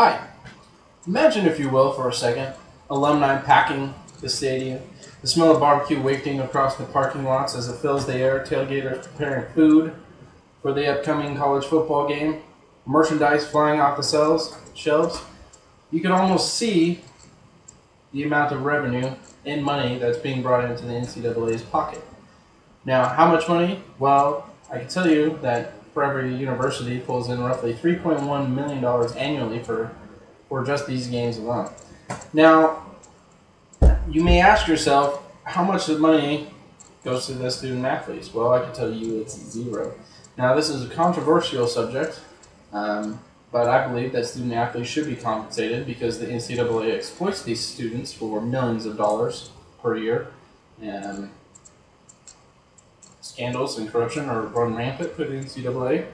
Hi. Imagine, if you will, for a second, alumni packing the stadium, the smell of barbecue wafting across the parking lots as it fills the air, tailgaters preparing food for the upcoming college football game, merchandise flying off the shelves. You can almost see the amount of revenue and money that's being brought into the NCAA's pocket. Now, how much money? Well, I can tell you that for every university pulls in roughly $3.1 million annually for just these games alone. Now, you may ask yourself, how much of money goes to the student athletes? Well, I can tell you it's zero. Now, this is a controversial subject, but I believe that student athletes should be compensated because the NCAA exploits these students for millions of dollars per year. And scandals and corruption are run rampant for the NCAA.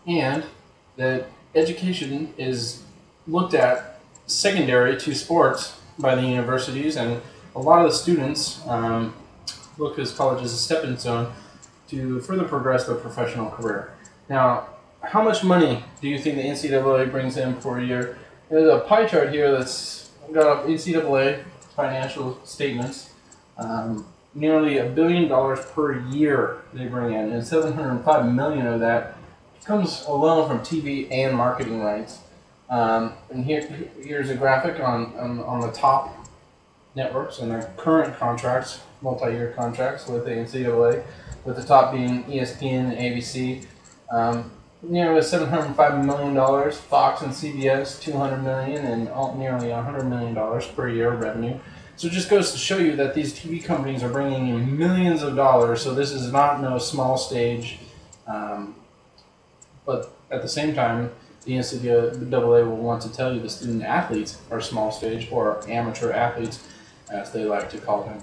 And that education is looked at secondary to sports by the universities, and a lot of the students look at college as a stepping stone to further progress their professional career. Now, how much money do you think the NCAA brings in per year? There's a pie chart here that's got NCAA financial statements. Nearly $1 billion per year they bring in, and $705 million of that comes alone from TV and marketing rights. And here's a graphic on the top networks and their current contracts, multi-year contracts with the NCAA, with the top being ESPN and ABC. Nearly $705 million, Fox and CBS $200 million, and nearly $100 million per year revenue. So it just goes to show you that these TV companies are bringing in millions of dollars. So this is not no small stage, but at the same time, the NCAA will want to tell you the student athletes are small stage, or amateur athletes, as they like to call them.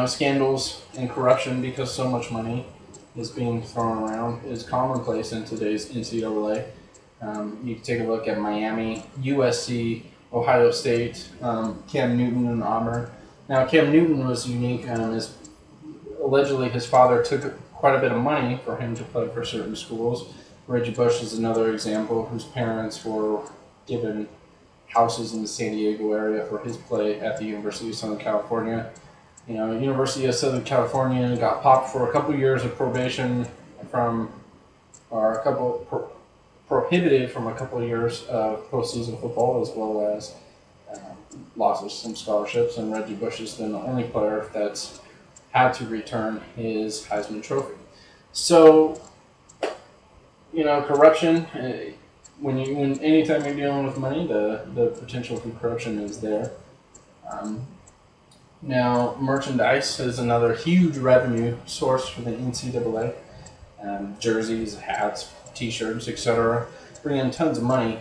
Scandals and corruption, because so much money is being thrown around, is commonplace in today's NCAA. You can take a look at Miami, USC, Ohio State, Cam Newton, and Auburn. Now, Cam Newton was unique. Allegedly, his father took quite a bit of money for him to play for certain schools. Reggie Bush is another example, whose parents were given houses in the San Diego area for his play at the University of Southern California. University of Southern California got popped for a couple years of probation prohibited from a couple of years of postseason football, as well as loss of some scholarships. And Reggie Bush has been the only player that's had to return his Heisman Trophy. So, corruption. Anytime you're dealing with money, the potential for corruption is there. Now, merchandise is another huge revenue source for the NCAA. Jerseys, hats, T-shirts, etc. bring in tons of money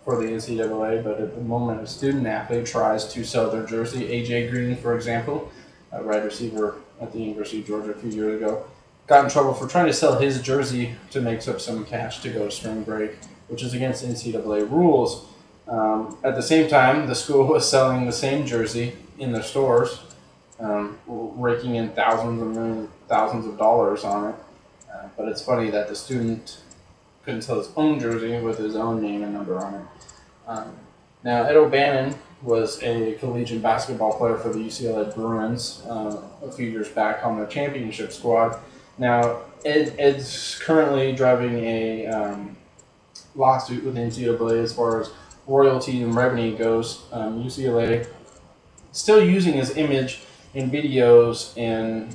for the NCAA, but at the moment a student athlete tries to sell their jersey, AJ Green, for example, a wide receiver at the University of Georgia a few years ago, got in trouble for trying to sell his jersey to make up some cash to go to spring break, which is against NCAA rules. At the same time, the school was selling the same jersey in their stores, raking in thousands of dollars on it. But it's funny that the student couldn't sell his own jersey with his own name and number on it. Now, Ed O'Bannon was a collegiate basketball player for the UCLA Bruins a few years back on the championship squad. Now, Ed's currently driving a lawsuit with the NCAA as far as royalty and revenue goes. UCLA still using his image in videos and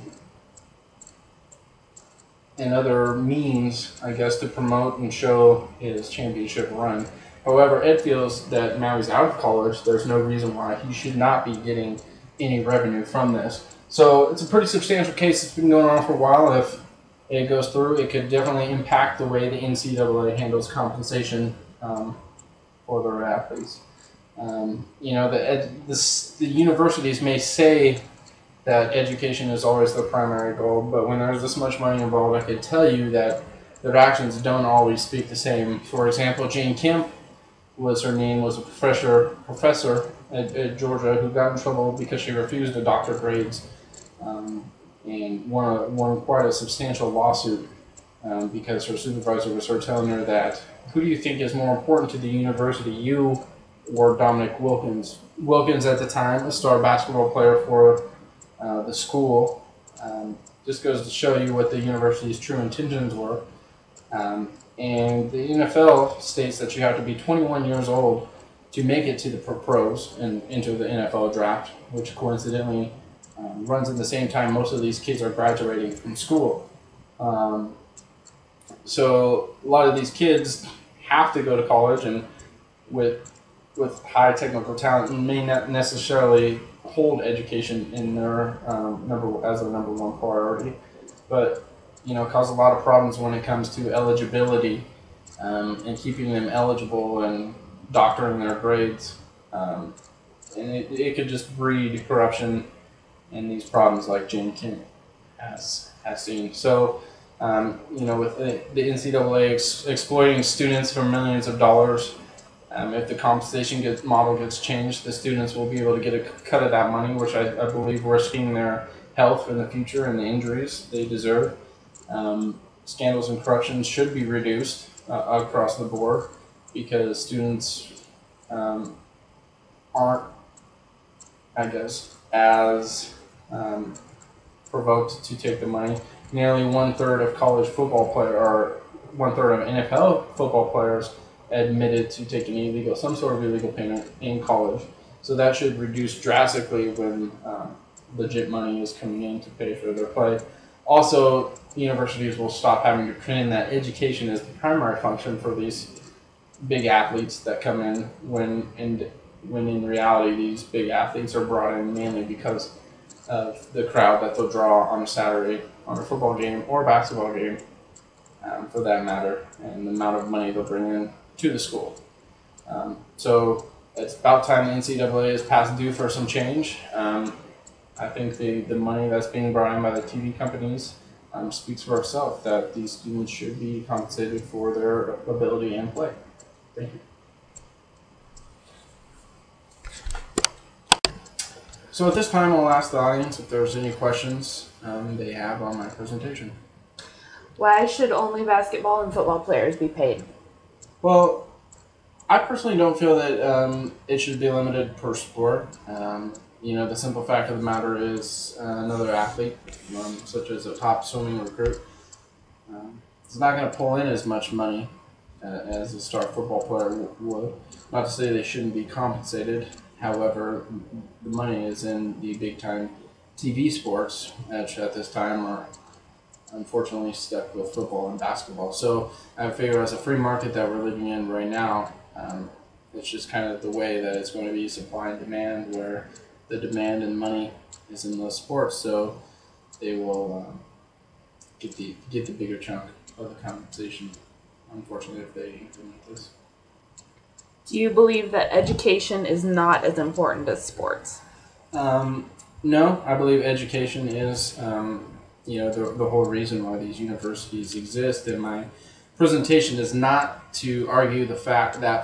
other means, I guess, to promote and show his championship run. However, Ed feels that now he's out of college, there's no reason why he should not be getting any revenue from this. So it's a pretty substantial case that's been going on for a while. If it goes through, it could definitely impact the way the NCAA handles compensation for their athletes. The universities may say that education is always the primary goal, but when there's this much money involved, I could tell you that their actions don't always speak the same. For example, Jane Kemp was a professor at Georgia who got in trouble because she refused to doctor grades and won quite a substantial lawsuit because her supervisor was her telling her that, who do you think is more important to the university, you or Dominic Wilkins? Wilkins at the time, a star basketball player for the school. Just goes to show you what the university's true intentions were. And the NFL states that you have to be 21 years old to make it to the pros and into the NFL draft, which coincidentally runs at the same time most of these kids are graduating from school. So a lot of these kids have to go to college, and with high technical talent, and may not necessarily hold education in their as a number one priority, but cause a lot of problems when it comes to eligibility and keeping them eligible and doctoring their grades, and it could just breed corruption and these problems like Jane Kim has seen. So. With the NCAA exploiting students for millions of dollars, if the compensation model gets changed, the students will be able to get a cut of that money, which I believe risking their health in the future and the injuries they deserve. Scandals and corruption should be reduced across the board because students aren't, I guess, as provoked to take the money. Nearly 1/3 of college football players, or 1/3 of NFL football players, admitted to taking some sort of illegal payment in college. So that should reduce drastically when legit money is coming in to pay for their play. Also, universities will stop having to pretend that education is the primary function for these big athletes that come in when in reality these big athletes are brought in mainly because of the crowd that they'll draw on a Saturday on a football game or basketball game, for that matter, and the amount of money they'll bring in to the school. So it's about time the NCAA is past due for some change. I think the money that's being brought in by the TV companies speaks for itself, that these students should be compensated for their ability and play. Thank you. So at this time, I'll ask the audience if there's any questions they have on my presentation. Why should only basketball and football players be paid? Well, I personally don't feel that it should be limited per sport. The simple fact of the matter is another athlete, such as a top swimming recruit, is not going to pull in as much money as a star football player would. Not to say they shouldn't be compensated. However, the money is in the big-time TV sports, which at this time are unfortunately stuck with football and basketball. So I figure as a free market that we're living in right now, it's just kind of the way that it's going to be supply and demand, where the demand and money is in those sports. So they will get the bigger chunk of the compensation, unfortunately, if they implement this. Do you believe that education is not as important as sports? No, I believe education is, the whole reason why these universities exist. And my presentation is not to argue that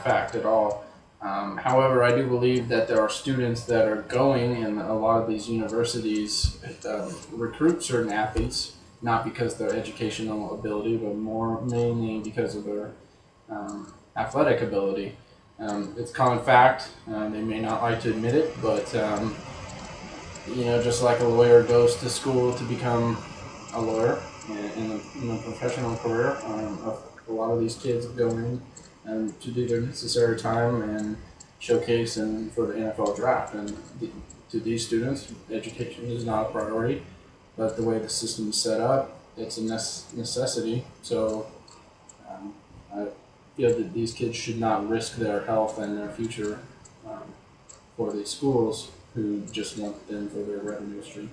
fact at all. However, I do believe that there are students that are going, and a lot of these universities recruit certain athletes, not because of their educational ability, but mainly because of their athletic ability. It's common fact. They may not like to admit it, but just like a lawyer goes to school to become a lawyer in a professional career, a lot of these kids go in to do their necessary time and showcase and for the NFL draft. And to these students, education is not a priority, but the way the system is set up, it's a necessity. So I feel that these kids should not risk their health and their future for these schools who just want them for their revenue stream.